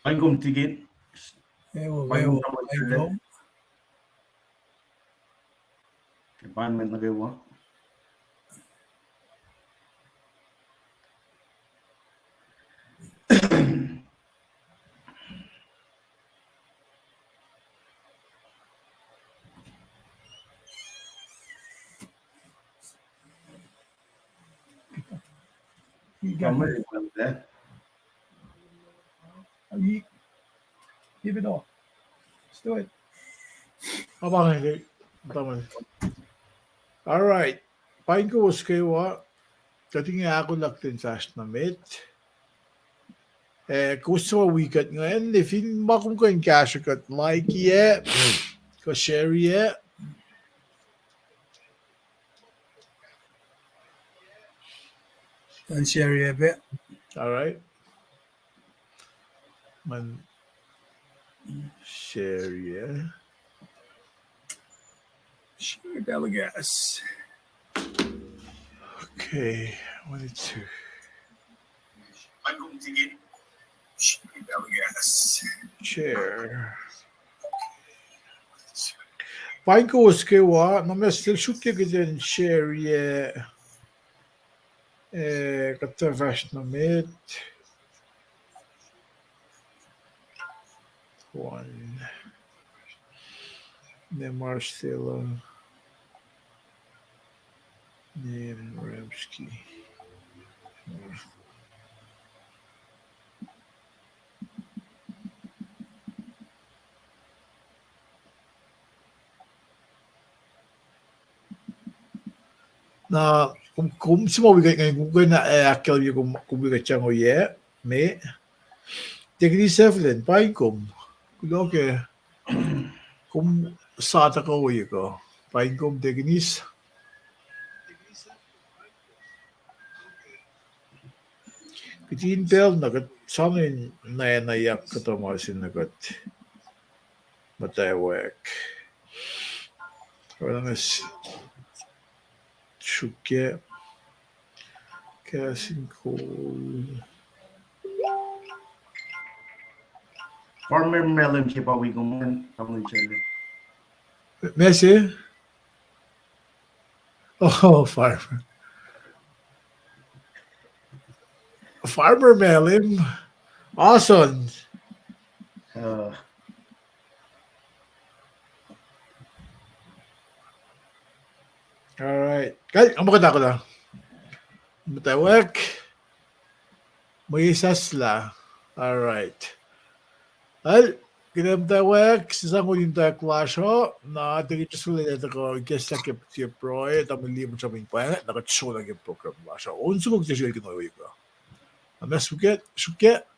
Paingum ticket. Paingum naman sila. Department na kayo. Give it off. Let's do it. All right. Paingum was kayo. Dating ako laktin sa asnamit. Gusto mo weekend ngayon. If hindi mo kung kayo cash kat like ko share And share a bit. All right. Man share Share delegates. Okay. 1 2. Share delegates. Share. Paingum was kayo. No mas still shoot you din share kata asnamit. 1. Ne Marcelo. Ne Remsky. Na kung sumawigat ngayon kung na akal yung kumigat siya ngoye me tekni seflen Paingum kuloke kung sata ko ngoye ko Paingum teknis kitin bel nagat samin nayak katomasin nagat matayawek orang es Shuke casting call. Farmer melon siya pa wiguman. Kamu sila. Messi? Oh, farmer. Farmer melon. Awesome. Alright. Kaya, ang maganda ko na. Matawag. May isasla. Alright. Al, kinamtawag. Sisang ko yung taklasyo. Na dito sulit ito ko. Guess na kip proy. Tamili mo sa mga pangat. Nakatso na kip program lasyo. Unso kong siya kinoy ko. Amas suket. Suket.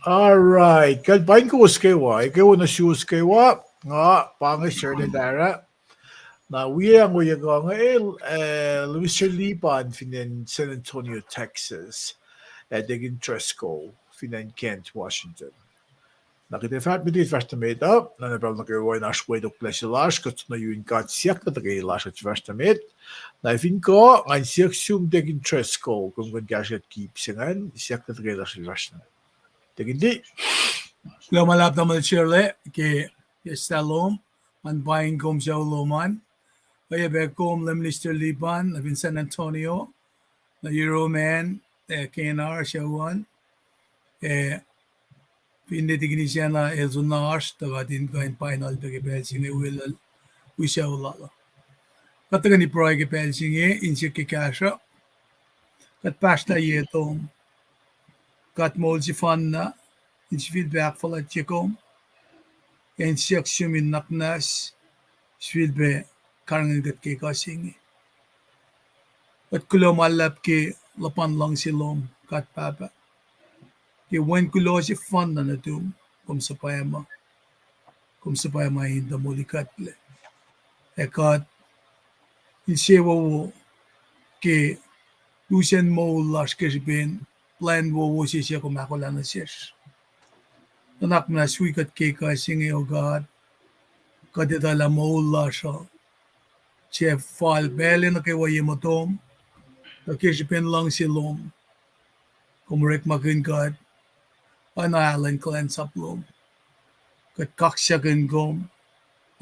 Alright. Kalpain ko uskewa. Ikaw na si uskewa. Nga, pangis share ni Dara. Na wiyang nga Luis Lipan finan San Antonio, Texas. Digin Tresco finan Kent, Washington. Nakitefat med dit värsta med upp. När det väl några na shwed och plesje lash got na ju got siak na det lash att värsta med. Na fin ko ein siak sum Digin Tresco kom gon gashet keep singan siak na det lash värsta. Digin di. Lo malap naman Shirley que está lom an buying kom siya uluman. Kaya bekom lemlister lipan na San Antonio na Euroman KNR siya wan pinditigni siya na Elzonars taga din kain final bege belsinge will siya ulala. Kataga ni Proy ke belsinge insiya ke kasha kat pasta yetong kat mol si fan na insi feedback fala chikom insiya sumin naknas feedback karangin kat ke kasinge. At kulo malap ke lapan lang silom kat papa. Ke wen kulo si fan na natum kum sa payama hinda muli katle. Ekat insewa wo ke lusen mo las ke ben plan wo si siya kumakula na siya. Anak na suikat ke kasinge o God kadidala mo lasa siya fal bele na kay waye matom na kisipin lang silom kumrek makin God analan cleanse up lom kat kaksyakin gom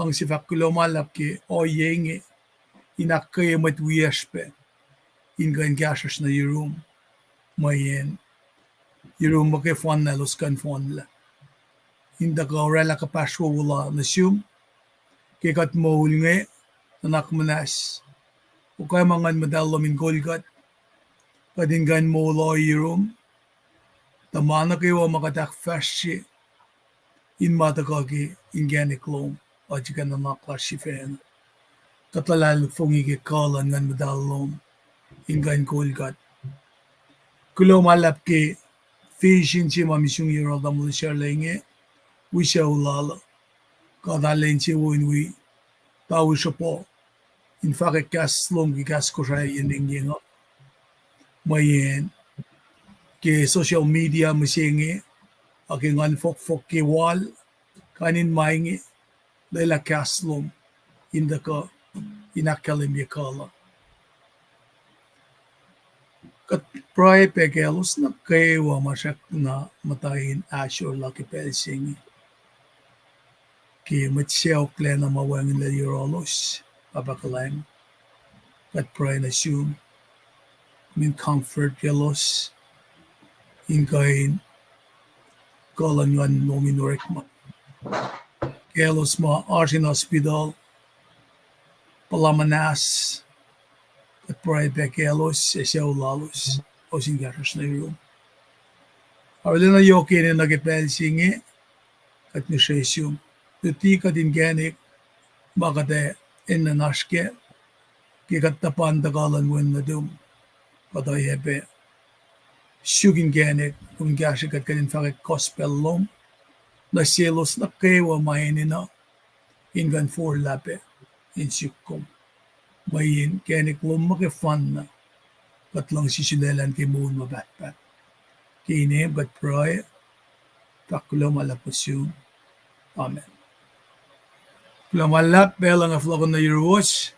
ang sifak kulomalap ke o yenge inakaya matwiyaspe ingan gasas na yurum mayen yurum make fon na los kan fon la inda ka orela ka paswa wala na siyum ke kat mohul nge anak manas o kaya mangan madalo min golgat kadingan mo lo yurum tamana kayo makatak fasci in matakagi inganik lom ajikan na naklasifena katalal fongi ke kalan ngan madalom ingan golgat kulo malap ke fishin si mamisung yero damul sharlenge wisha ulala kadalen si winwi tawu po in fact gas lom ki gas ko siya yun mayen ke social media masingi aking anfok ke wal kanin maingi layla kaslom inda ka inakalim yakala kat pray pegelos na kaywa masak na matayin asyor laki pelsingi ki matsiyaw kle na mawangin la yurolos papakalang kat pray na siyum min comfort gelos inkain kalangan nominorek ma gelos ma arsin hospital palamanas at pray pegelos siyaw lalos o singaras na yun awala na yoke na nagipelsingi at nisesyung tuti ka din ganik makate inanaske kikat tapan dagalan wen na dum patayebe sugin ganik kung gasikat ka din fakit gospel lom na selos na kewa mainin na ingan for lape in sikom mayin ganik lom makifan na katlang sisilelan kay moon mabatpat kine but pray takulo malapasyon amen. Lamalap belang aflakon na yuros.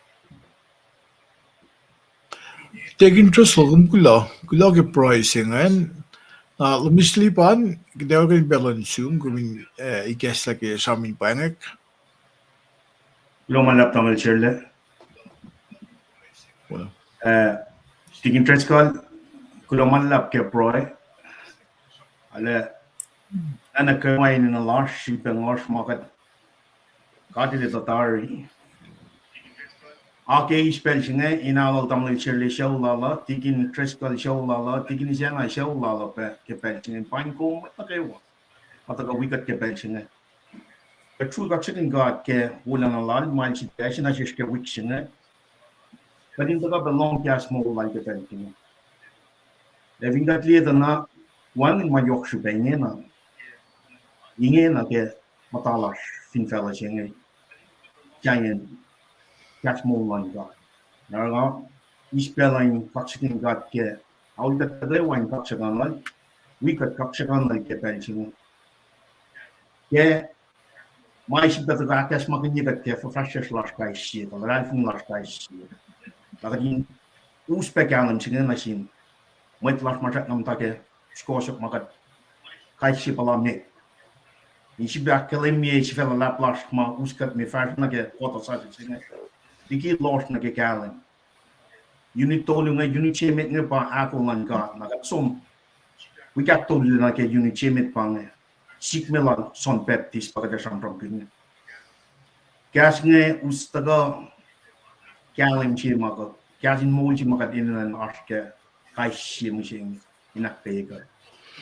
Take interest lagum kula ke pricing and lumislipan kita akan balance yung kung ikas lagi sa amin pangak. Lumalap tamal Shirley. Take interest call kulamalap ke proy. Ale ana kamay na large ship and large market. Kati de tatari. Ake spelsinge inalal tamal Shirley show lala. Taking interest call show lala. Taking isana show lala pe ke pelsinge. Pine ko matakawa. Mataka wikat ke pelsinge. The true chicken God ke wulan alal mind situation as ke wiksinge. But in the long gas more like the pelsinge. Having that later na one in my Yorkshire na ingena ke matalas finfella singe. Giant gas more like God. Now, spelling chicken God ke all the other one chicken like we could chicken like the pelsinge. Yeah. Maar is dat het is mag niet dat je voor fracties last bij ziet, dan raak je last bij ziet. Dat je hoe speciaal misschien als je met last maar dat nam dat je scoors op maar kan je pas mee. in si back kalimie si fel la plas ma uskat me far na ke kota sa singa diki lost na ke kalen unit tolu nga unit chemet nga pa ako man ka na som we got to na ke unit chemet pa nga sikmela son baptist pa ka sam from kin gas nga ustaga kalen chi ma ko gasin mo chi ma ka din na aske kai shi mo sing inak pe ka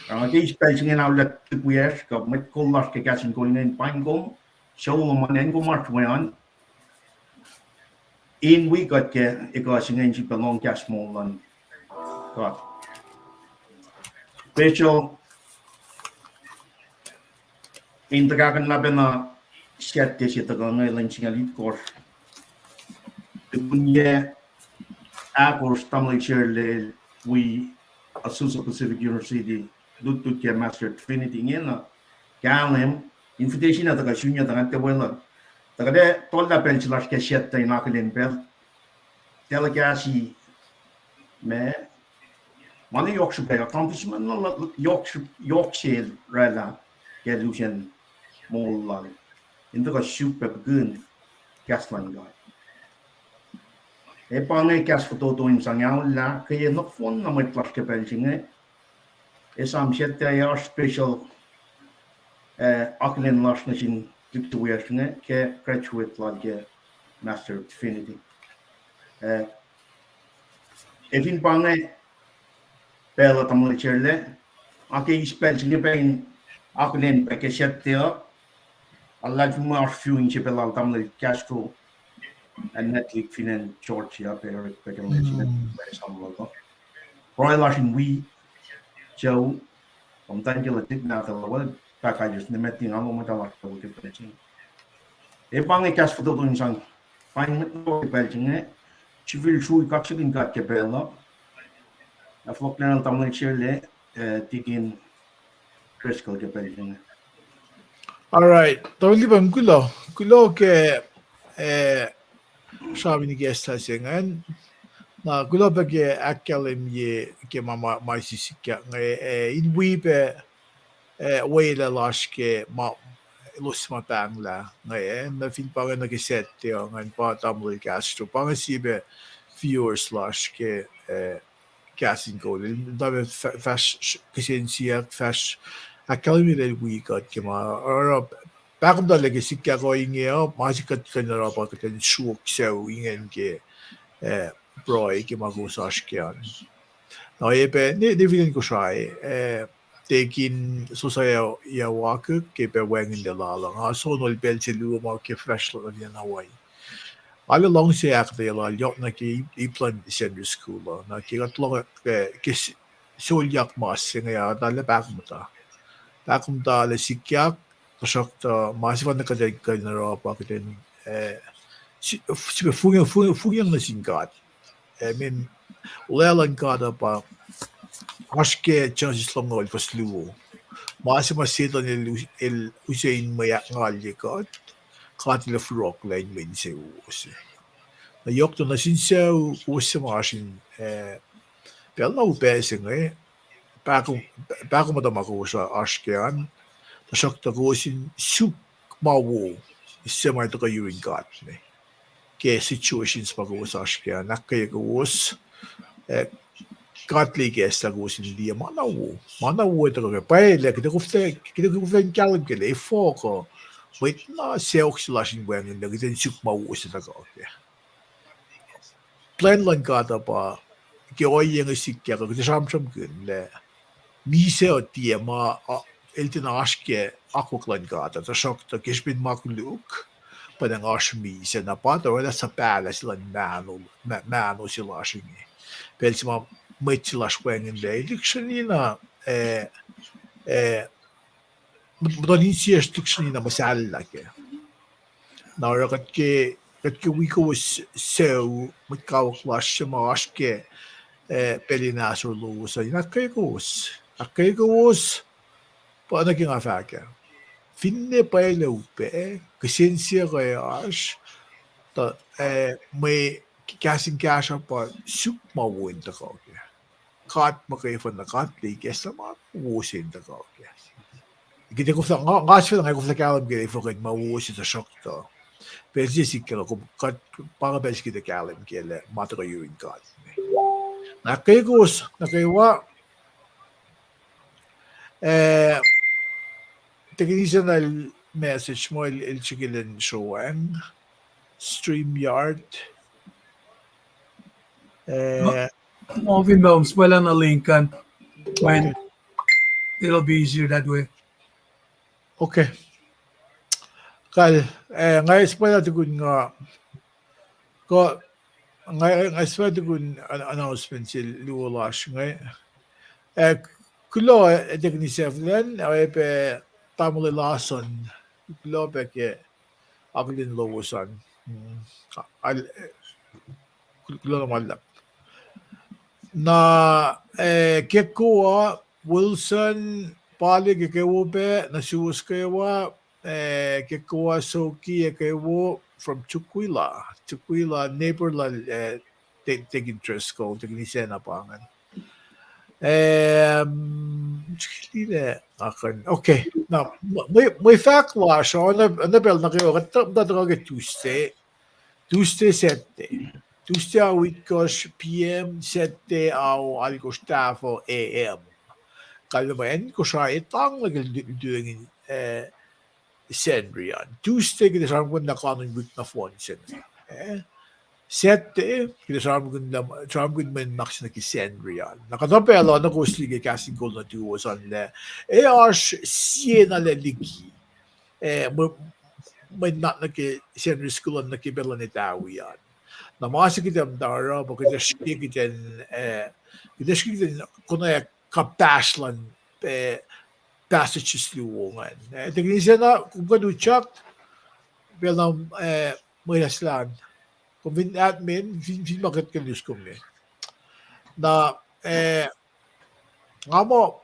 cái spacing in our let we ask of met call las ke gasin going in pine gom show man en go march when in we got ke e go sing en chi belong gas small and got special in the gagan labena sket ke shit go ngai lan sing elite course the bunye a course tamle share we Azusa Pacific University dut ke master Trinity ngena kalem invitation at ka shunya ta te wala ta de tolla bench las ke shet ta ina kelen bel delegasi me mani yorkshire bay accomplishment no yorkshire rala ke lucian mol in the super gun gasman guy e pane gas foto to in sangau la ke no fon na mai plus ke benching e sam shet ta special Auckland Last Nation Victoria ke graduate like Master Trinity. Evin pange pela tamle cherle ake spell singe ben Auckland ke shettia alla juma few inche pela tamle Castro and netlik finan Georgia per pekelation some logo. Royal Lashin we Joe from Tangela did not the packages ne metti nga mo mata la ko ke preaching e pange kas foto to insang fine no ke preaching ci vil sui ka ci gat ke bella a flok na tamle chile tikin critical ke preaching All right. Tawli bang kulo ke sabi ni gesta singan na kulo ba ke akalem ye ke mama mai sisika in we be wela laske ma lus ma bangla na fin pa na ke set yo ngan pa tamle gastro pa si be viewers laske gasin go da be fas kesensia fas academy del week at ke ma or bagum da lege sikka go inge ma sikat kenara pa ke ten shuk so ingen ke broi ke ma go saskian no ebe ne viden go shai tekin susaya ya waku ke be wengin de la la so no bel chelu ma ke fresh la na wai alle long se ak de la jot na ki I plan senior school na ki gat lo ke so yak mas se ya da le bakum da le sikyak so ta mas van ka de ka na ra pa ke den si fugen na singat min lelan gada pa aske chances long ol paslu Máxima seta el usain maya ngalye ka katile frog line min se us. Na yok to na sin se us masin bella u besing bakom da magosa askean da sok da gosin suk mawo se mai to ka yurin gat ne. Ke situations magosa askean nakke gos Godly guest agus in dia manawo to pa le que te calm que le foco wait na self slashing when in the suk ma was ta go plan lan gata pa ke oi yang sikya ko sam kun le mi se o dia ma el tin aske akoklan gata ta shok ta kishbin makuluk pa den ash mi se na pa to la sa pala lan mano si lashing Pelsima Mitchilas wengin le dictionina Mudonisia dictionina masala ke. Now kat ke wiko was so mikaw clash maske pelinas or lo so ina kegos. A kegos pa na kinga faka. Finne pa upe kesensia reas ta may casting cash pa sup mawin ta ko kat makay fan na kat li kesa ma wusin ta ko Kita ko sa nga sila nga ko sa kalam gili for kit mawusi sa shock to. Pero si kilo ko kat para bes kita kalam gili mata ko yuin kat. Nakaiwa eh technical message mo il chigilan showang StreamYard eh Moving films, wala na linkan. When it'll be easier that way. okay. Kal ngay spela tugun nga ko ngay spela tugun announcement si luolash ngay kulo tekniseflen ay pe tamuli lason kulo pe ke aglin lowosan al kulo na malap na kekuwa Wilson pali kekewo pe na sius kewa kekuwa soki kewo from Chukwila neighbor la take interest ko teknisena pangan okay. Now, may fact law so on the bell na kayo katapos Tuesday 7. Tuesday a weekos PM 7 ao algos tafo AM. Kalmayan ko siya itang nagduduing Sendrian. Tuesday kita sa mga nakanon week na phone sen. 7 kita sa mga man max na kisendrian. Nakatapelo na ko sige casting goal na tuwo sa nila. As siena le ligi. May not na ki sendri school na kibela ni tawian. Na mga kita mdara bo kita kita kuna kapaslan passages luwongan. Tingin siya na kung kaduchak bilang may haslan. Kung admin, hindi makat kalis ko me. Na nga mo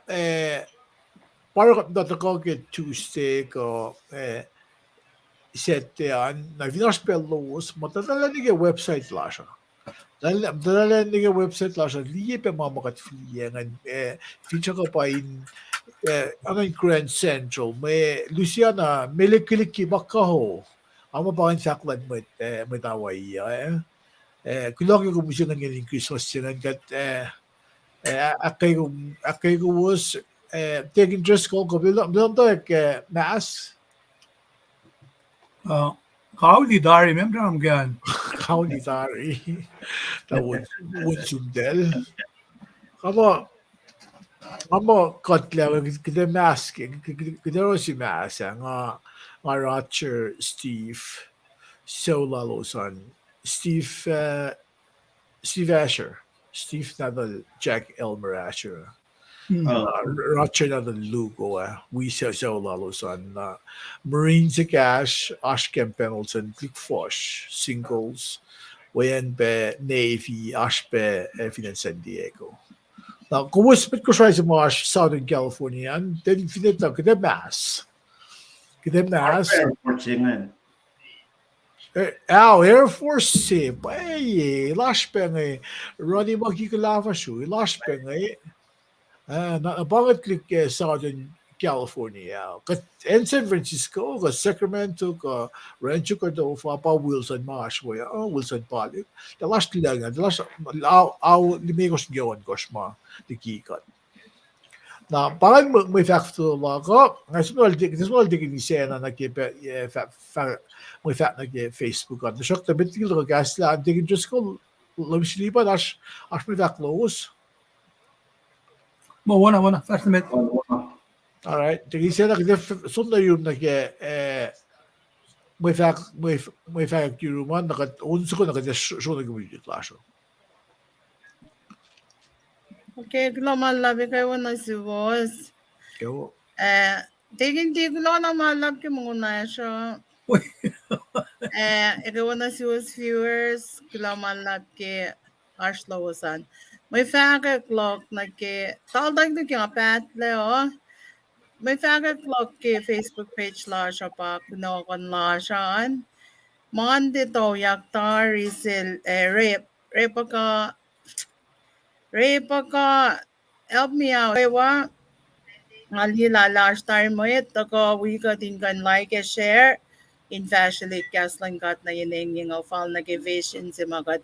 para ko Tuesday ko settean na vinaspel los matadala ni website la siya. Dala ni website la siya liye pa mamakat fliyengan feature ko pa in ang Grand Central may Luciana may likiliki bakaho ama pa ang saklan mo may taway kulaki ko musyo ng yung Christmas sinan kat akay ko was taking dress ko bilang to mass Kauli dari, remember I'm gan. Kauli dari tawon sundel kamo kotla kita mask kita ro si mask nga Roger Steve Solalosan Steve Asher Steve Nadal Jack Elmer Asher Roger Nadal Lugo we Solalosan Marine Zakash Ashkem Pendleton Click Fosh Singles Wayan be Navy Ashbe Finan San Diego. Now, kung waspit ko siya sa mga Southern California, then finita kita mass. Kita mass. Air Force yan. Air Force lash pa nga Ronnie magkikalafa siya, lash pa nga nabangat klik Southern California. And San Francisco, Sacramento, Rancho Cordova, pa Wilson Marshway, Wilson Palik. The last lang, the last limigos gawan ko siya dikikat. Na parang may factor lang ko, ngayon digin ni Sena na may fact na Facebook at nasyak na bitigil ko gas lang, digin just ko lumsilipan as may fact close. Mo wana fast minute. Alright, digin Sena kita sunda yung may fact yung man unso ko show na gumigit laso. Okay, global labi kayo na si boss. Kaya Tingin ko na malab ke muna siya. Ikaw na si boss viewers, global lab ke arslawasan. May faga clock na ke taldag na ke apat leo. May faga clock ke Facebook page la siya pa kunokon la siya. Monday to yakta resell Repa ka help me out. Ewa Alhila last time mo tako we got in kan like and share in fashion kaslan got na yun yung fal na vision si magat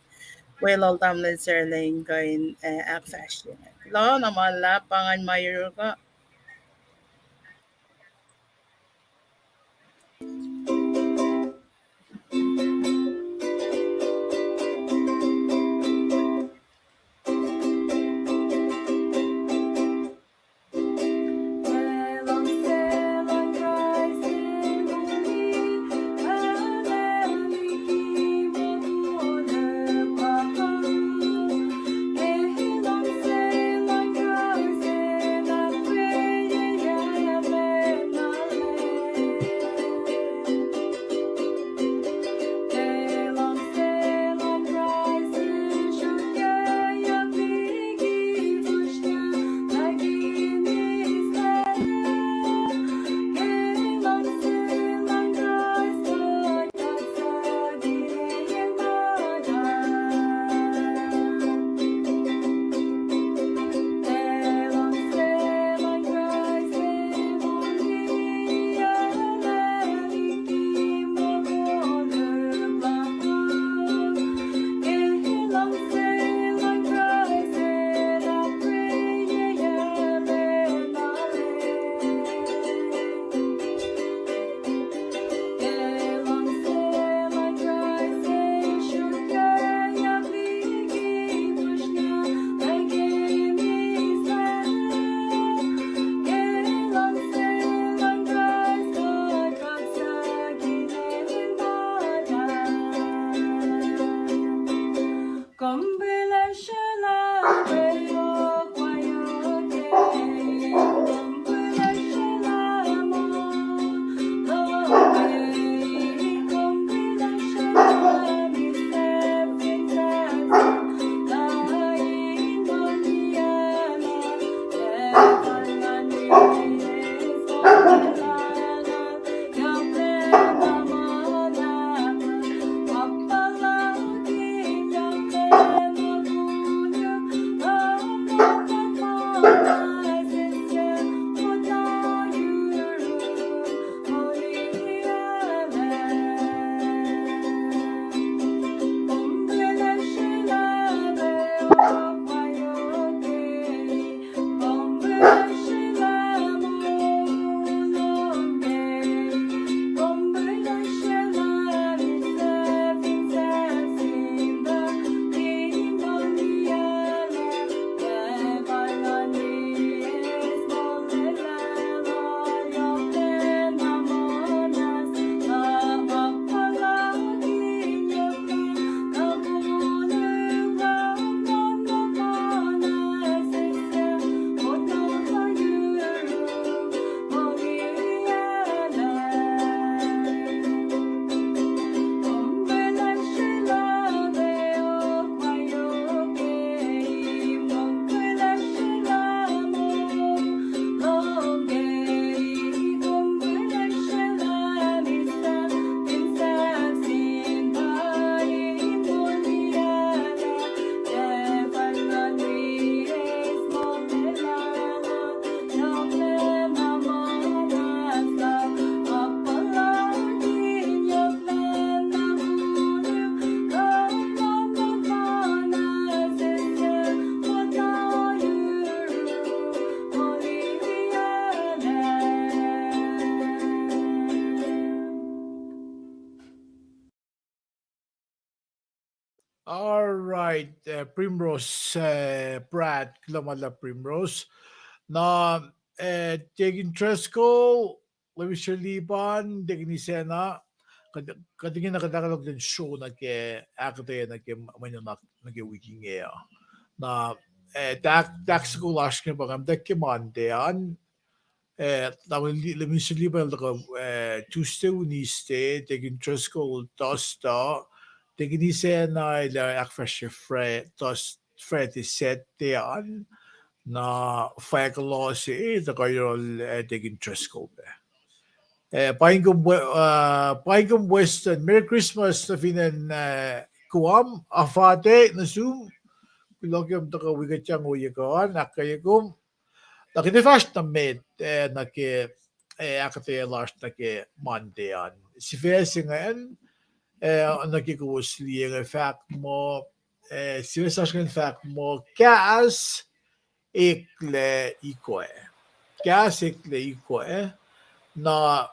well tamlin serling kain act fashion. Lo naman la pangan mayor ka. All right, Primrose, Pratt, Klamala Primrose. Na Tegin Tresco, Lewis Liban, Degni Sena, katingin na kadakalog din show na ke akte na ke manunak na ke wiking air. Na tax ko last ke bagam dekke mandean Lewis Liban the Tuesday uniste, Tegin Tresco tosta, Tegni Sena ila akfashe fre tos fre set dean na faikalosi the kayrol Tegin Tresco be. Paingum Western, Merry Christmas na finan kuam, afate na Zoom, pilogyam taka wigatyang uyagaan, akayagum, Naki första med naki akate last naki mandean. Si fesingen naki kusliere fak mo si fesasken fak mo gas ekle ikoe. Gas ekle ikoe na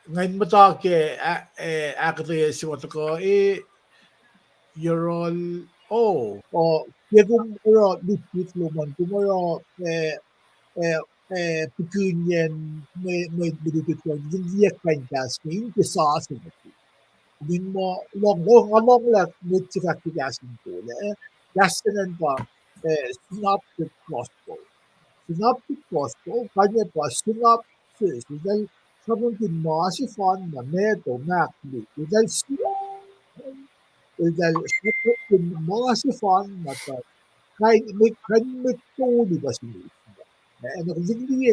ngayon mo ta ke akate si watako you're all kung lipit luman kumara pekunyen may bidutut ko hindi kan gas king kisas mo din mo long la mit sa gas ko gas nan pa synoptic crossbow kanya pa synopsis dahil sabon din mo si fan na meto mak dahil dahil sabon din mo si fan na kan mit to di ba ano hindi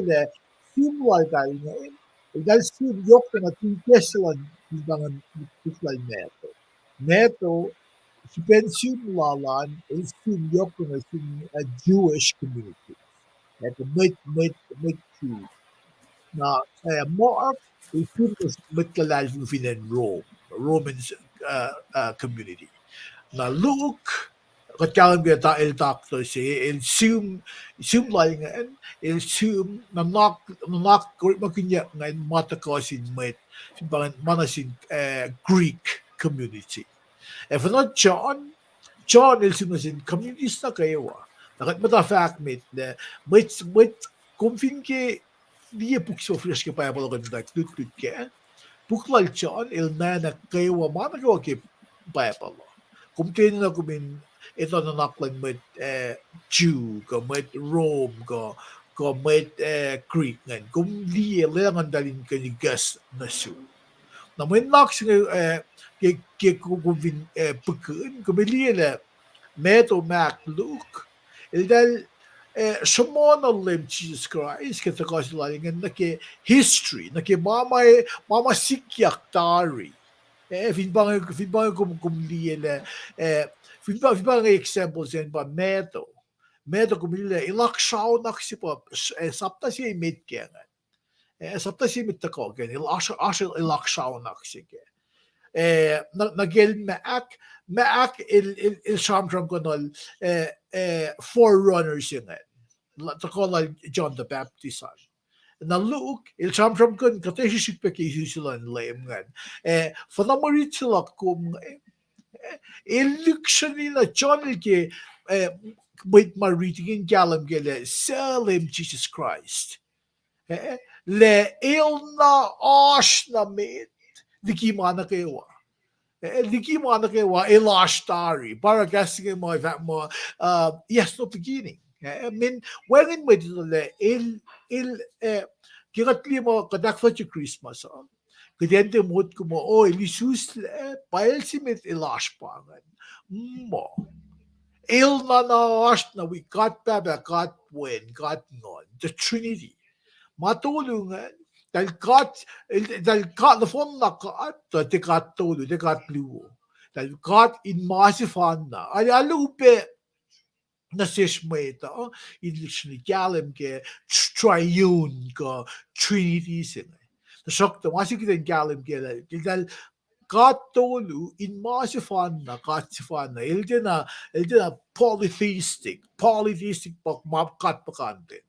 simwal tayo ngayon. Dahil yok na tikesalan ng tuklal neto. Neto, si simulalan, yok na Jewish community. Ito, may Jew. Na, more, may kalal in Roman community. Na look, katalang kita el doctor si el zoom lang ngayon el zoom na knock makinya ngayon mata ko sin met simpangan mana sin Greek community. If not John el zoom sin communities na kayo nakat mata fact mate na met kumfin ke dia pukso fresh ke pa pala kan tut ke puklal John el na kayo mana ko ke pa pala kumtin na kumin ito na naklan med Jew ko med Rome ko med Greek ngan kum li lang dalin ka ni gas na su na may naks ke kumvin pekun kumili la meto mac Luke dal Shimon lim Jesus Christ kita kasi lalingan na ke history na ke mama sikyak tari finbang kumliela finbang examples yan ba meto kumliela ilakshaw naksipo sapta siya imit kaya sapta siya imit tako kaya ilakshaw naksike nagel maak il shamtram konol forerunners yun tako John the Baptist na Luke il shamtram kon kateshisik pa sila nlayam ngan fanamarit sila kum il siya nila John ke wait maritingin galam gele salim Jesus Christ le il na ash na mit di kimana kayo di kimana kayo il ash tari para kasi mo yes no beginning min when mo dito il kiratli mo kadakfat yung Christmas kadente mo ko mo Jesus pael simit ilash pangan mo il na nash na we got baba got when got non the Trinity matulungan dahil got na phone na got te got tulu te got luo dahil got in masifan na ay alupe na sishmeta in galam ke triune ko Trinity sin na shokta masikita galam ke dahil katolu in masifan na ildena polytheistic pag mapkat pakante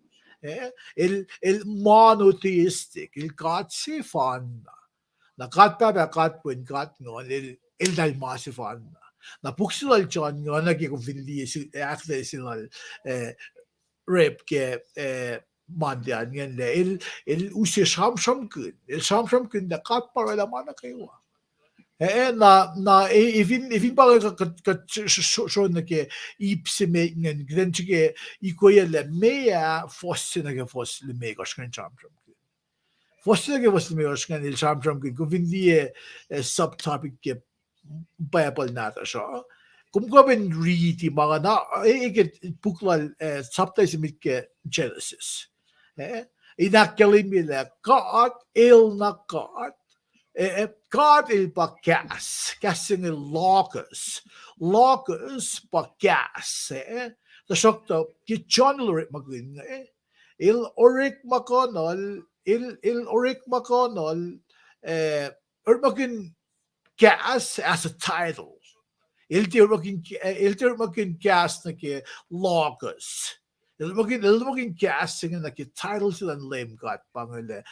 il monotheistic il katsifan na katwen kat ngon il dal masifan na puksulal John ngon nagi ko vindi actually sinal rep ke mandian yan il usi sham kun na kat para la mana kayo na ifin pa ka show na ke ipsime ngen gren chike ikoya le mea fosse na ke fosse le mega skan champion fosse ke fosse mega skan il champion ko vindi subtopic ke Bible nata siya kung ko ben read mga na iket puklal subtitle mit ke Genesis inakalimila God il na God il pa gas in il locus pa gas the shokto ki John Lorit magwin Ulrich McConnell Urbakin gas as a title. Ilter gas na ke locus. Ilmakin gas singing na ke titles and lame got pang le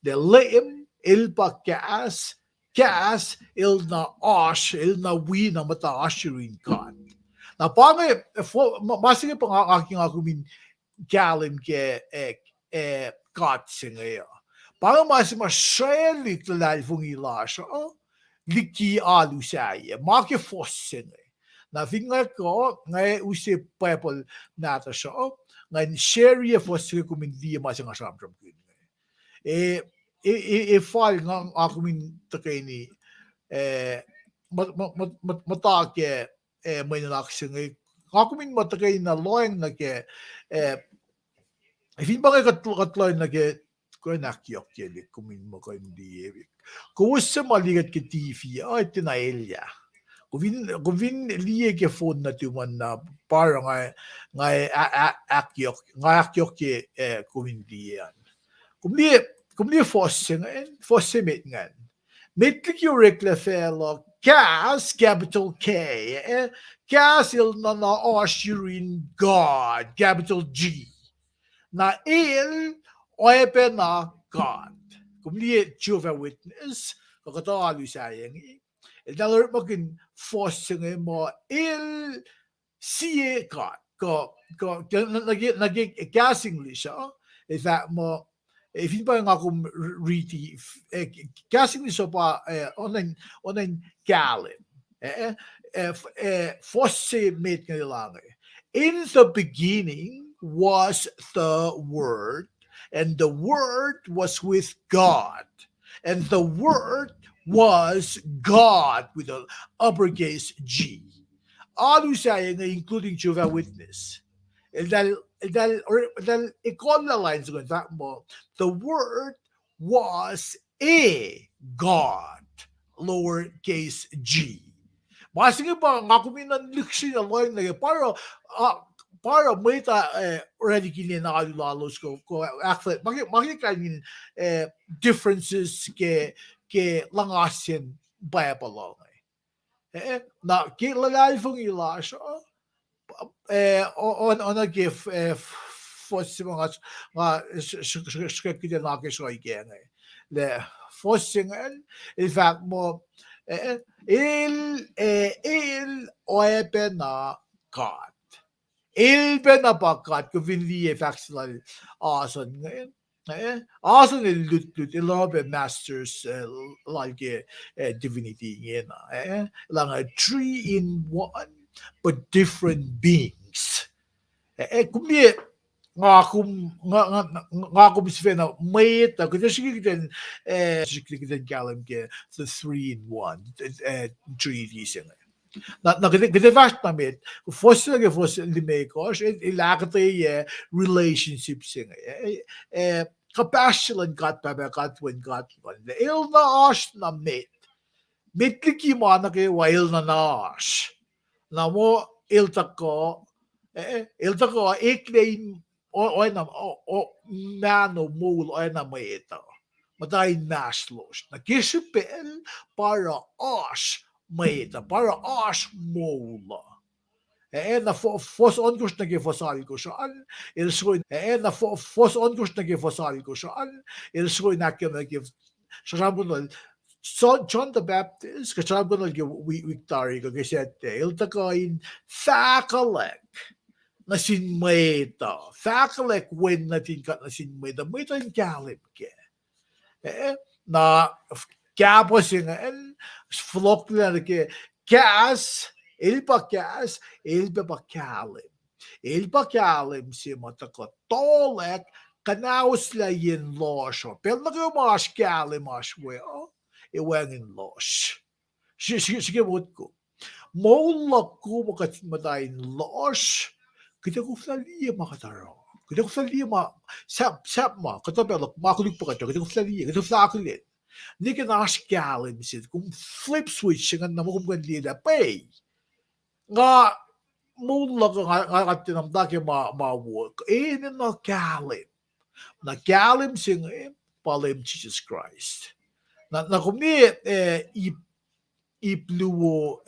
lame ilpa gas il na ash il na we na mata ashirin got. Na pangay masige pang aking akumin galim ke got singayo. Parang masayalik talal fung ilasyo. Liki alu saya, make fossen. Na finga ko ngay usip people nata siya. Ngay share fosse ko min di masang asam from kin. Fall nga ako min takay ni matake may nalaksing ako min matakay na loyang na ke fin ba kay katloy na ke ko nakyok yeli kumin mo ko hindi kusa maligat ke TV ay tinaelya kuvin liye ke phone na tuman na para nga akyok ke kumin diyan kumli fosse mit ngan mitlik yung rekla fellow gas capital K gas il na ashirin God capital G na il oepe na God. Kung liye Jehovah Witness, kakatawalu sayang il dalar magin forcing mo il siye God. Naging gasing li siya. In fact mo, if hindi pa nga akong riti, gasing li siya pa onan galim. Force made nga lang. In the beginning was the Word, and the Word was with God, and the Word was God with an uppercase G. Alu saya nga including Jehovah Witness. Dahil ikaw na lines ko, in fact mo, the Word was a God, lowercase g. Masige pa nga kuminan liksi na loy na para may ta already kinin na lalos ko actually makikanin differences ke langasin Bible na kilalay fong ilasyo on a gift for mga script kita na kiso again le forcingen in fact mo il oepe na God. Il benabakat kuvinli factional ason ngayon. Ason lut ilobe masters like divinity ngayon. Lang a 3-in-1 but different beings. Kumye nga kum sfena mayta kasi kita galam ke the 3-in-1 3D singa na kita fast namit fossil limekos ilakate relationship singa kapashilan got when got one il na ash na mitliki mana ke wail na nash na mo il tako iklein o mano mul o na maito matay naslos na kisipel para ash maita para ash mola na fos on kus na gifosal ko saan il soy na fos on kus na gifosal ko saan il soy na give sarabunol so John the Baptist kasabunol gi victory ko gesette il takain fakalek na sinmayta. Fakalek when natin ka na sinmayta. May ito yung galip ke. Na kapos yung flok nila ke. Kas, ilpa pa kalim. Ilpa kalim si matakotolek kanaus la yin losho. Pero nagamash kalim ashweo. Iwang in losh. Sige mo ko. Maulak ko makatimatay losh. Kita ko flalia makataro. Kita ko flalia sap ma. Kita belok makulik pa kita ko flalia. Kita flakulit. Ni ka nakaskalim sit kung flip switch nga namo kung gandila pay. Nga mula nga tinamda ke work. Na galim. Na galim sing palim Jesus Christ. Na kumni ipluwo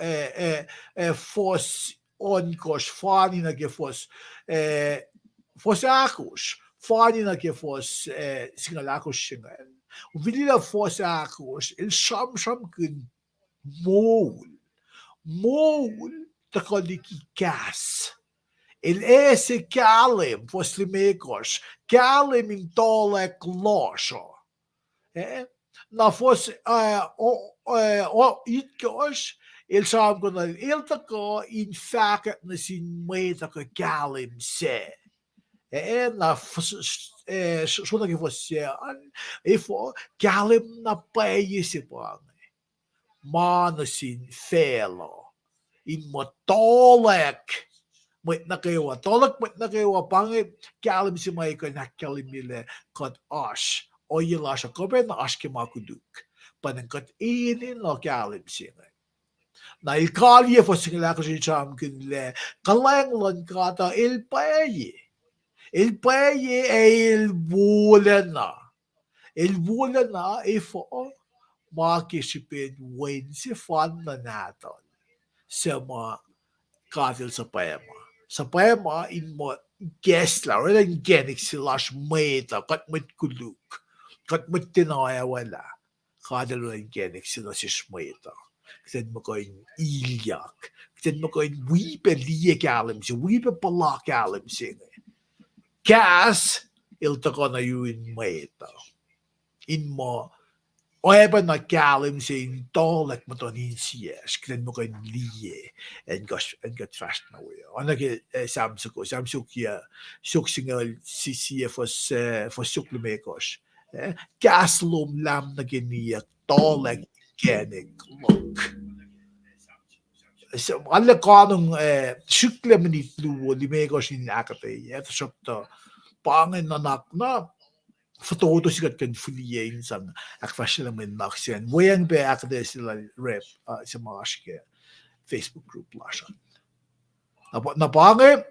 fos onkos fani na ke fos akos fani na ke fos singalakos singal. Vilila fos akos il sham kun mol takoliki gas. Il ese kalim fos limekos kalim in tole klosho. Na fos itkos il sam kun il tako in faket na sin meta ko kalim se. Na so que você e for kalim na paye se pang mana sin felo in motolek mit na kayo tolek mit na kayo pang kalim si may ko na kalimile kot ash o yila siya ko na ash ke makuduk panang kot inin lo kalim si na ilkalye fo singla ko si cham kinle kalanglon kata il paye il bulana ifo makisipin win si fan na natin sa mga katil sa pema. Sa pema in mo guest la wala in genik silash meta kat mit kuluk kat mit tinaya wala kadal wala in genik sila si smeta. Kasi mo ko in ilyak. Kasi mo ko in wipe liye kalim si wipe pala kalim si Gas, il tako na yun meta. In mo, oeba na kalim sa in tolek mo to ninsiyes, kren mo ko in liye, en got fast na waya. Ano ke samsuk ya, suk singal sisiya for suk lumekos. Gas lum lam na geniya, tolek genik look. Alle kanong sykle minit luo limekos in akate, et sopta pangen nanak na foto sikat kan fulie insan akfashila men naksian wayan be akade sila rep sa mga Facebook group lasha na pange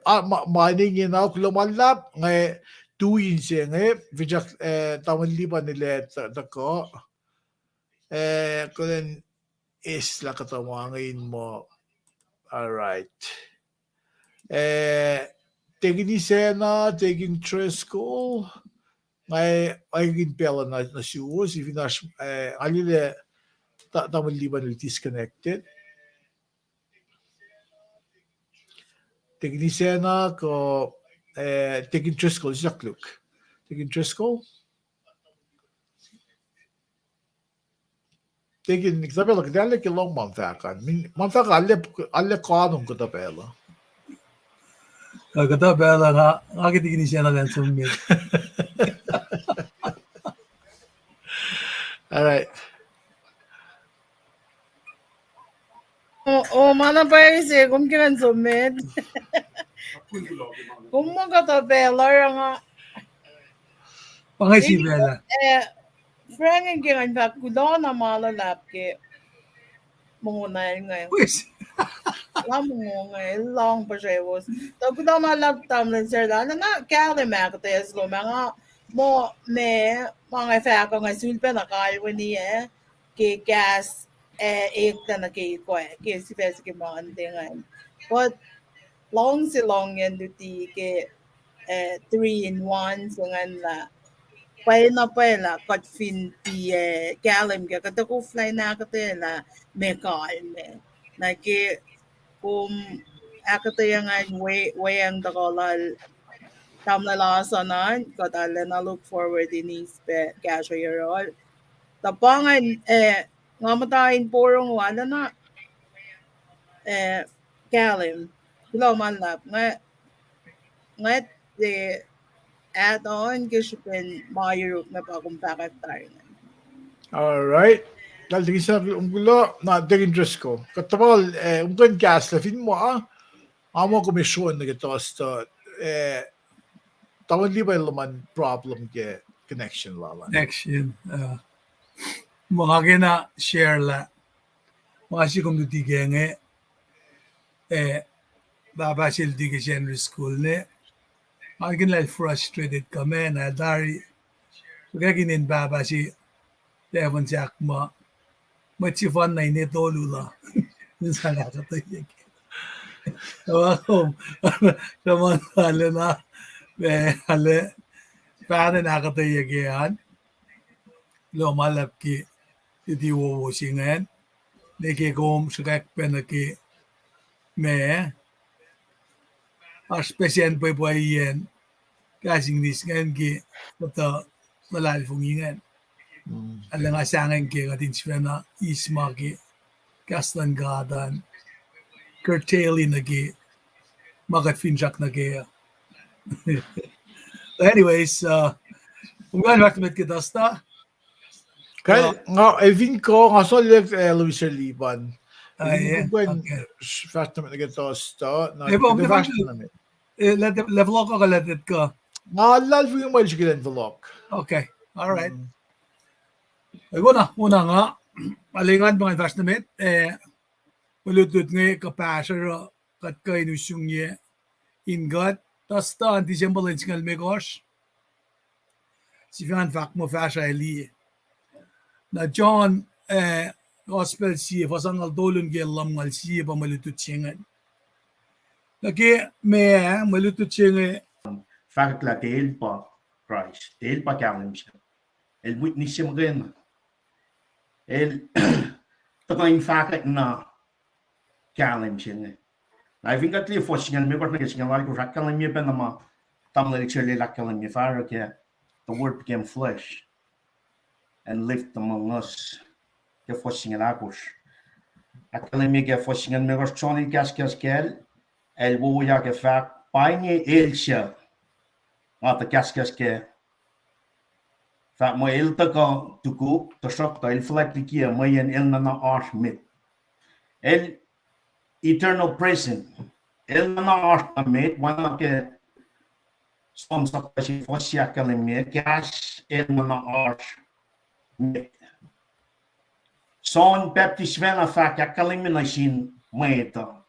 mining in ak lumalap ngay tuin siya ngay vijak taman liban nila tako kulen is la katamangin mo. All right. Taking Sena, taking Tresco, I gin pela na shoes, if na alile taman liban disconnected. Taking Sena ko taking Tresco, Jack look. Taking Tresco. Taking tabela kadali ki long manfakan. Manfakan alle kanong ko tabela. Kata bela nga kitigin siya na lang sumit. All right. Mana pa isi kung kiran sumit. Kung mo kata bela nga. Pangay si Bella. Friend yung kiran pa kudo na malalap ke mungunay ngayon. Pues, Lamong ngayon long pa siya was. So kudo malap tamlin sir na kaya maktes lo mga mo me mga faka nga sulpa na kayo niya ke gas ekta na ke ko ke si pes ke mga antingan. But long yan duti ke 3-in-1 so nga la pala kat fin ti galim ka kata ko fly na katela me kalme na ke kung akata yang way ang dakolal tamla lasanan katala na look forward in ispe kasha yorol tapangan ngamatayin porong wala na galim kilo man lap nga add-on kishipin mayuruk na pakumpakat tayo. All right. Dahil tingin sa unggulo na daging dress ko. Katapal, unggan gas la fin mo amo komisyon na gitos to tawon di ba laman problem ke connection lala. connection. Mga kina share la. Mga si kung dutigenge Baba sildi ke general school ne. Agin like frustrated kami na dari. Kaya ginin baba si Devon Jack ma. Machifan na ini tolula. Minsan nakatayin. Wow. Naman halo na. Halo. Paano nakatayin yan? Lumalap ki. Iti wawasingan. Niki kom sakak penaki. Me. Aspesyan pa po yan. Kasing nisngan ki. Kata malalfungingan. Alang asangan ki katin siya na isma ki. Kastan gadan. Curtailing na ki. Magatfinjak na ki. Anyways, umgan bakit kita sta? Kaya nga, Evin ko, nga so Luis Liban. Yeah. Okay. Fast naman na ganito sta. Fast naman. Level ko kalatit ko. Nga, lal po yung miles ka envelope. Okay. All right. Una nga. Malingan mga investment. Malutut nga kapasar kat kayo nusyong niya. Ingat. Tasta ang December lens ngal megos. Si fan fak mo fasha eli. Na John gospel siya. Fasang al dolun gelam ngal siya pa malutut siya. Lagi may malutut siya. Fact la del pa Christ. Del pa kalim siya. El witness siya magana. El tagain fact na kalim siya. I think at least for singan me got singan like rakkalan me ben ama tamla actually rakkalan me fara ke the word became flesh and lived among us. Ke for singan akos. Rakkalan me ke for singan me got Johnny Gaskel el wo ya ke fact paine elsha mata Gaskel ke fact mo el ta ko tuku to shop ta el flat ki mo yen el na art mit el eternal present. El na artamit wana ke son sa kasi fosya kalimye gas el na art mit. Son baptist vela fa kalimye na sin meta.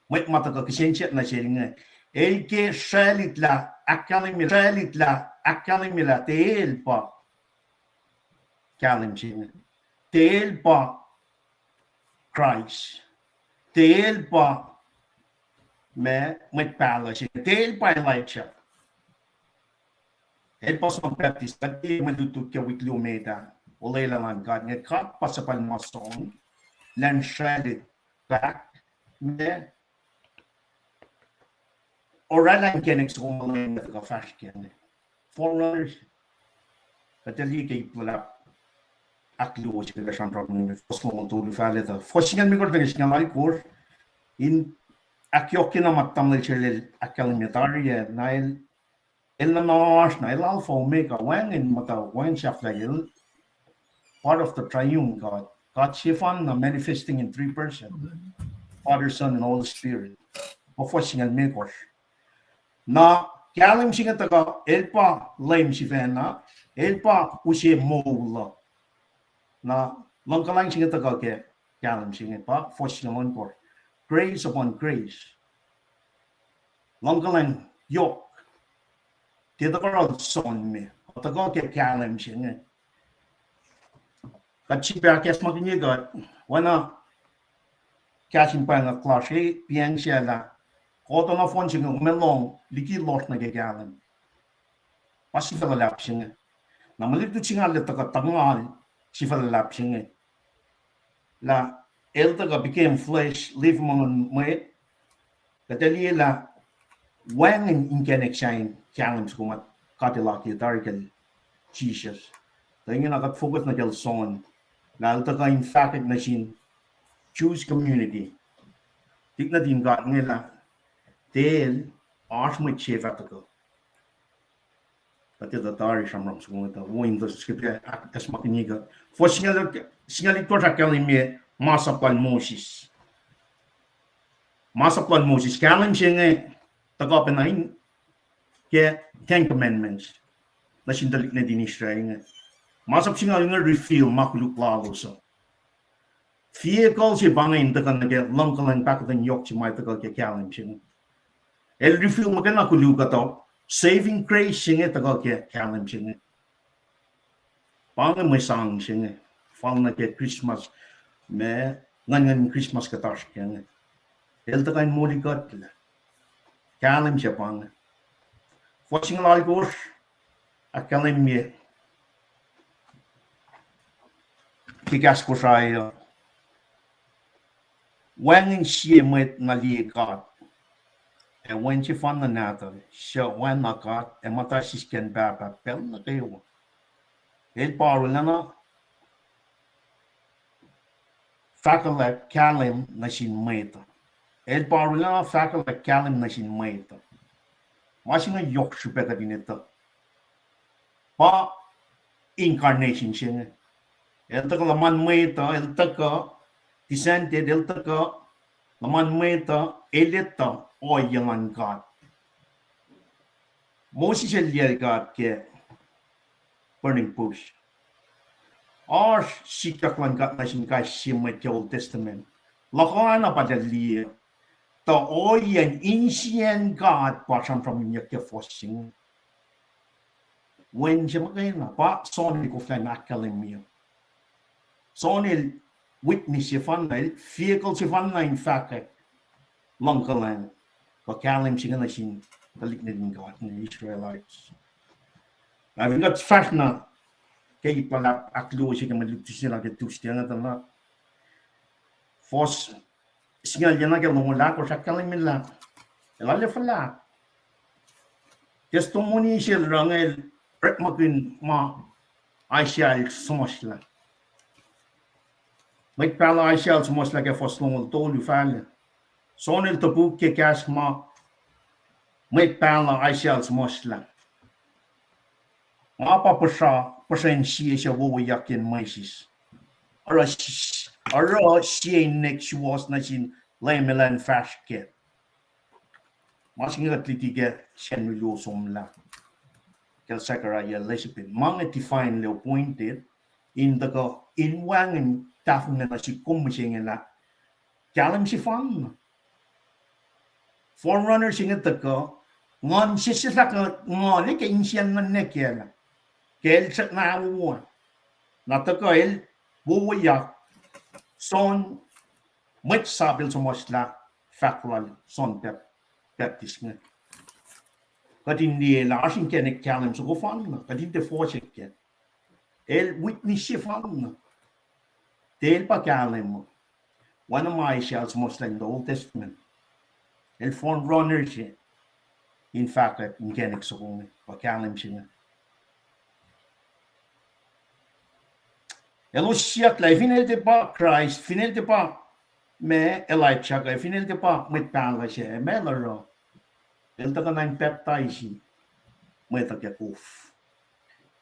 Met mata ka kisenche na sin. El ke shalit la akalimye la tel pa kalimye. Tel pa Christ. Tel pa met palace. Tel pa Elijah. El pa son baptist. Tadi menutup ke wikli umeda. Oleh lang God. Ngekat pa sa palmasong. Lan shredded back. Me. Oralan kenek sa kumalay na taga-fash kenek. Foreigners. Katali kay pulap. Aklu siya ka siyang problem. Poslong tuloy faleta. Fossingan mi korte siya ngalay kur. In akyokin na matamlay siya akalimetarya na el na nawas na el alpha omega wangin mata wangin siya flagil. Part of the triune God. God shifan na manifesting in 3 persons. Father, Son, and Holy Spirit. O fossingan mi kor. Na kalim siya taga el pa lame si na el pa usye mola. Na langkalang siya taga ke kalam siya pa fossingan kor. Grace upon grace. Langkalang yok. Tita ko son me. Taga ke kalam siya. Kachipa kes magnigat. Wana kasin pa nga klase piang siya la. Koto na fon siya umelong liki lot na gagalan. Pasi falalap siya. Na malito siya nga taga tangal si falalap siya. La el taga became flesh, live among me. Katali la wangin in connection challenge kumat katilaki tarikal Jesus. Tingin na kat-focus na kay son. La el taga in fact na sin Jewish community. Tik na din gat nila. Del art mo chef atako. Pati da tari shamram sumita. Wo in the script as makiniga. For singali to rakali me masapal Moses. Masapal Moses kalim siya taga penain ke 10 commandments. Na sindalik na din Israel. Masap siya nga refill makuluk lalo so. Fear calls you bangin taga nage langkalang pakatan yok si may taga ke kalim siya. El refill magana kuluga to saving grace singe to go ke kalam singe. Pang me sang singe. Fang na ke Christmas me ngan Christmas ka tash kenge. El to kain mori got la. Kalam siya pang. Watching all goes a kalam me. Kikas ko siya. When she met na li God. And when she found another, she went na God and mata she can baba pel na kayo. El paro na na fakala kalim na sin meta. El paro na fakala kalim na sin meta. Wasi nga yok shupe ka dinito. Pa incarnation siya. El taka laman meta, el taka descended, el taka laman meta, elita o yangan God. Moses el God ke burning bush. Or sikak lang God na sin kai simet ke Old Testament. Lakana pa dali. The oyan ancient God pasang from niya ke forcing. When siya makaya pa son ko fly nakalimyo. Son witness si fan na vehicle si fan na in fact langkalan. Kalim siya na sin taliknid ng God ng Israelites. I've got fast na kay pala aklo siya kamaluto sila ke Tuesday na tala. Force singal yan na kaya lumula ko sa kalimila. Elale fala. Testimony siya rangel makin ma Aisha sumasla. May pala Aisha sumasla ke force lumul tolu fala. Sonil tabu ke kas ma may pala Aisha sumasla. Apa pasen siya wo yakin maisis. Ara siya next was na sin lemelan fast ke. Masing atletiga siya nilo somla. Kel Sakaraya lesipin. Mga define le pointed in the go in wang tafung na si kumising la. Kalam si fan. Forerunner singa tako ngon sisisa ka ngoli ke insian na nekela. Kel sat na wo. Na tako el wo ya son much sabil somosla factual son baptist nga. Kadin di la asin kenek kalam so fan na kadin te forcek ke. El witness si fan na. Tel pa kalam. One of my shells most like the Old Testament. El forerunner siya. In fact, in kenek so kung pakalam siya. Elo siyak la final de pa Christ, final de pa me Elijah ka, final de pa met pala siya, me laro. El taka nang baptize me taka kuf.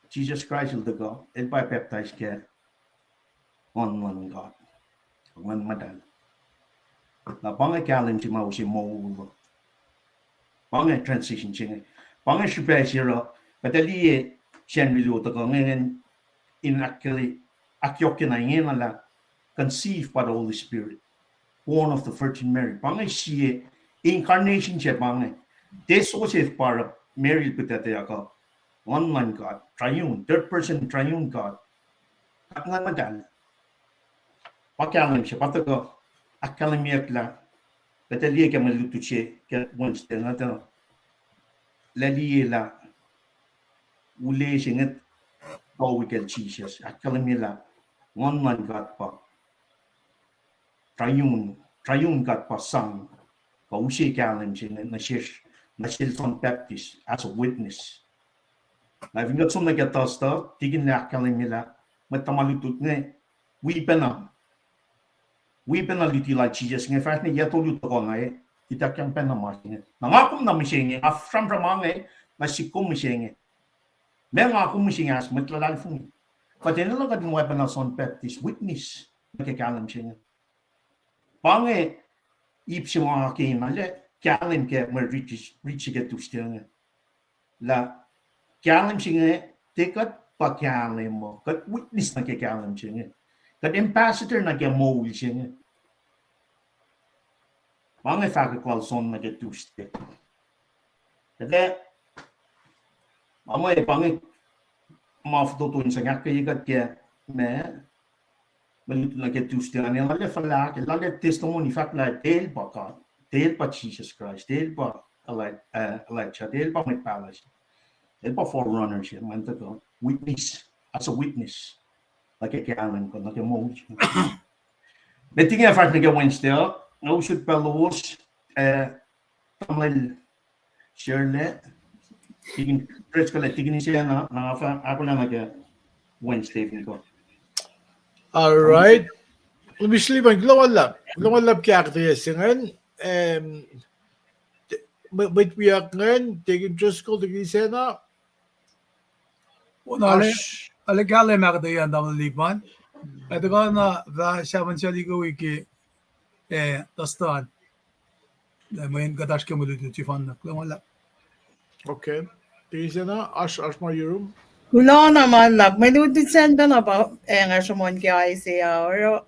Jesus Christ el taka, el pa baptize ke on one God. One madal. Na banga kalim si mau si mo. Banga transition siya. Banga siya siya, patali siya nilo taka ngayon in actually Akyokinayena conceived by the Holy Spirit, born of the Virgin Mary. Bangay siya incarnation siya bangay. Dissociative para Mary pitete ako. One God, triune, third person triune God. At nga madal. Pakalam siya patago akalamiyak la. Kataliya ka maluto siya ka Wednesday na to. Laliye la. Ule siya ngat weekend Jesus. Akalamiya one God pa. Triune God pa sang. Pausi kalam siya na siya from Baptist as a witness. Na vingat som nagatasta, tigin na akalamiya matamalutut nga. Weepen na luti la Jesus nga fact na yato luto ko nga kita kyang penamas nga. Nangakom na misya nga afram ramang na sikom misya nga. May ngakom misya nga matlalal fung. Pati na lang mo na son Baptist witness nakikalam siya nga. Pange ipsi mga kinale kalam ke mer reach get to still nga. La kalam siya nga tekat pa kalam mo. Kat witness nakikalam siya nga. Kat ambassador nakamol siya nga. Pange fakakwal son na get to still. Jadi, amai pangi maaf tu tuin sangat kaya kat me melut na ke Tuesday ani lalle falak lalle testimony fat la del pa Jesus Christ del pa Elijah del pa met palace del pa forerunners ya man to witness as a witness like ke alan ko na ke mo betinga fat na ke Wednesday no should pelos tamlel share tigin press ko la tigin siya na fa ako na ke Wednesday ko. All right. Obviously, man, glawalap kaya singan. But we are ngayon, taking just call the Gisena. Unale alegale magdayan double lipan. Ito ka na va shaman siya ligo wiki dastan. Main gadash ke mulutu tifan na wala. Okay. Gisena, ash my room. Wala naman lang. May ludisan ba na ba? Nga siya kaya siya. Or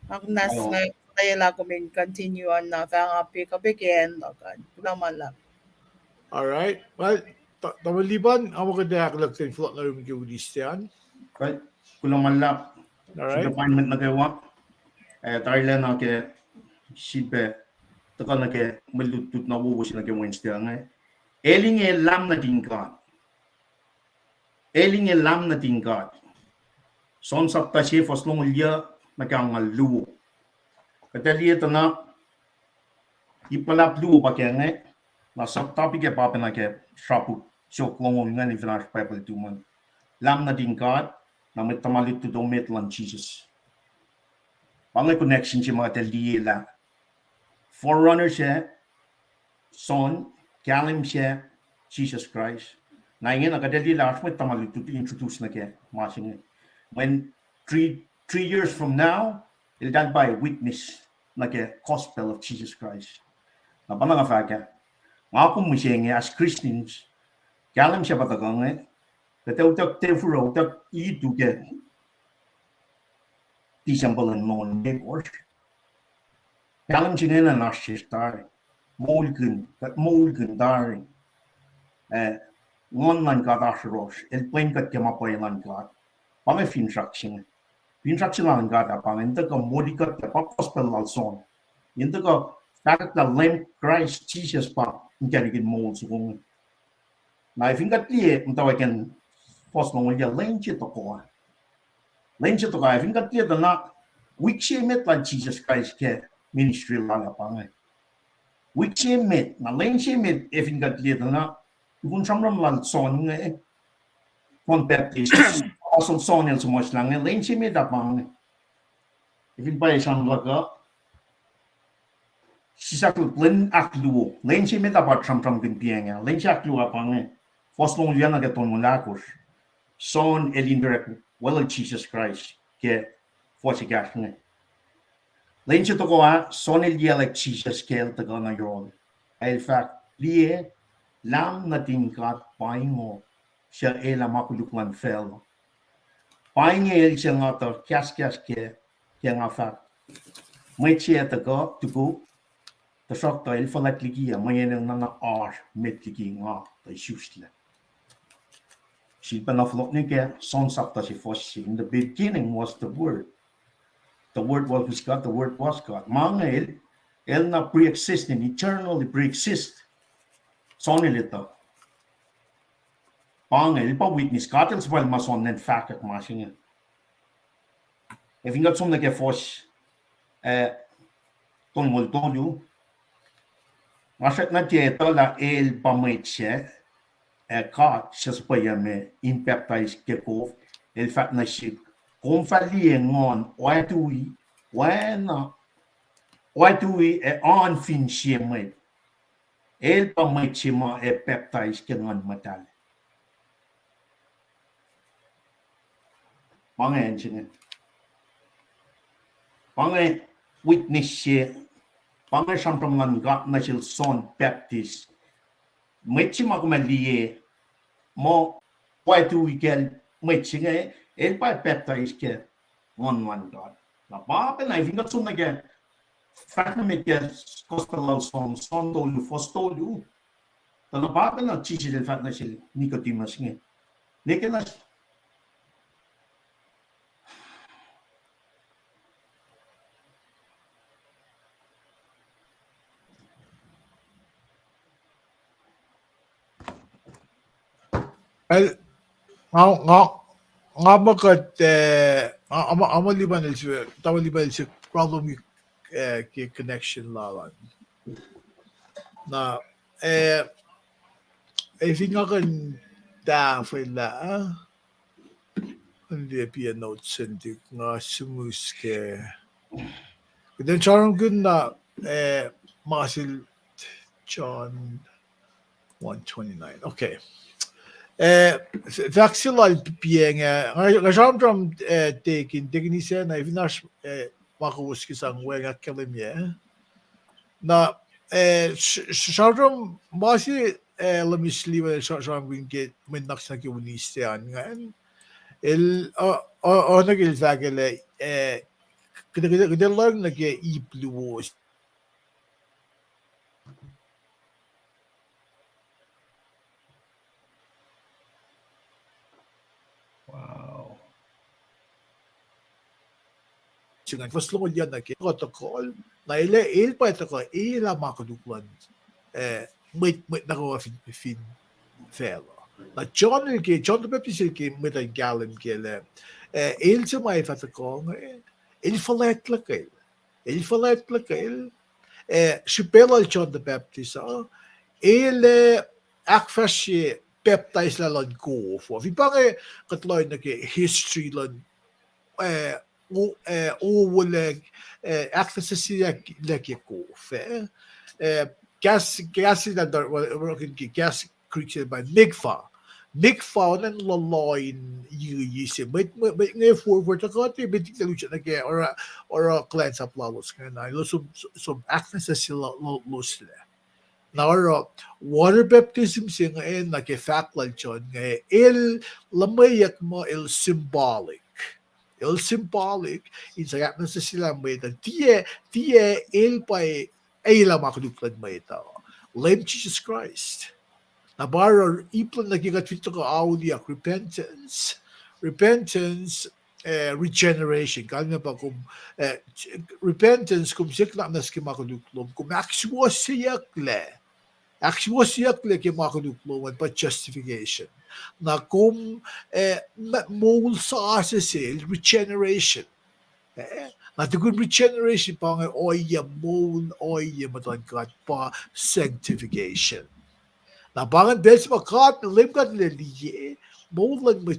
ang nas nga kaya lang kung continue on na. Kaya nga pick-up-again. Wala man lang. All right. Well, tamaliban, ako kada aklak float na room yung listian. Right. Kulang man lang. All right. Appointment na kayo. Tayo lang na ke sipe. Taka na ke malutut na bubusin na ke Wednesday nga. Eling lam na tingkat. Eling lam na tingkat. Son sapta siya faslong liya na kang luwo. Kataliya ito na ipalap luwo pa kaya nga. Na sapta pi ke papa na ke shapu. Siyo klongon nga ni finash pepel tuman. Lam na tingkat. Na may tamalit to domet lang Jesus. Pangay connection siya mga taliya la. Forerunner siya. Son. Kalim siya. Jesus Christ. Na ingin nakadali lang may tamalit to introduce na kaya. Masing when 3 years from now, it'll done by a witness like a gospel of Jesus Christ. Na pa nga faka. Mga kung masya as Christians, kalam siya patagang that utak tefuro utak itu ke disambalan non dekors. Kalam siya na nasistar. Mulgun dari. Ngon kat asros. El plain kat kemapoy lan kat. Pangay fintraction. Fintraction lang kat apang. Ito ka modikat ka pa gospel lalson. Ito ka fakat na lem Christ Jesus pa. Hindi ka mold sa kong. Na ifingat liye. Ito wakan post mong wala lenche to ko. Lenche to ka. Ifingat liye na wikse met lang Jesus Christ ke ministry lang apang. Wikse met. Na lenche met ifingat liye na kung samram lang son nga Baptist also son el so much lang len si me da pang if it by some laga si sakul len aklu len si me da pa tram kin pianga len si aklu apang fos long liana ga ton lakos son el indirect well Jesus Christ ke fos ga nga len si to ko son el like Jesus ke el ta na yon el fact lie lam na tingkat paingo siya ela makuluklan fel. Paingo el siya nga to kias ke kaya nga fat. May siya to go to sok to el falat ligiya may nang na met ligi nga to isusla. Si panaflok ni ke son sapta si fosi. In the beginning was the word. The word was with God. The word was God. Mga el na pre-existing, eternally pre-exist. Sonil ito. Pangil pa witness katil sa pala mason nen fakat masing. If ingat som na ke fos ton moltonyo. Masak na tieto la el pamitse ka siya sa payame impactais ke kof el fat na ship. Kung faliengon waitui on fin siemay. El pamitse mo peptais ke ngon matal. Mga engineer. Mga witness siya. Mga samtang nanggat na siya son Baptist. May siya makumaliye mo waitu wikel may siya el pa baptized ke one God. Na pa na ifingat sum na ke fact na may ke gospel son tolu fostolu. Tala baka na chichi del fat na sil Nicodemus nge. Neke na Well, nga bagat ama liban ilse tawa liban ilse problem ki connection lalan na I think nga kan da la hindi pia notes hindi nga sumuske then charong good na masil John 129 okay Vexilal pieng ngajam drum taking ni sen na vinash makus kisang wenga kelimye na shadrum masi lemisli wa shadrum get min naksa ki unistian ngan el ona gil zagele kede lang na ke iplu wow. Singan fas lo yan na ke protocol na ile il pa ito ko ila makaduklan mit na ko fin fela na John the Baptist ke mit a galen ke le il se mai fa ko il falet la ke Shipela John the Baptist il akfashi baptize la lan go for vi bange katloy na ke history lan oleg access like go fe gas that working gas creature by Migfa nan loloin you say but for the country but again or a clients up lalos kana so access los now water baptism sing in like a fact like John il lamayak mo il symbolic in sa na sa sila may ta tie il pay ay la makaduklan may ta Lame Jesus Christ na bar iplan nagigatwito ka audiak repentance regeneration kalina pa kung repentance kung sikla na ski makaduklom kung actuosiyak le ki makaduklom pa justification na kung mol sa asasil regeneration na good regeneration pa nga oya matangkat pa sanctification na bangan bes makat limkat le liye mol lang mo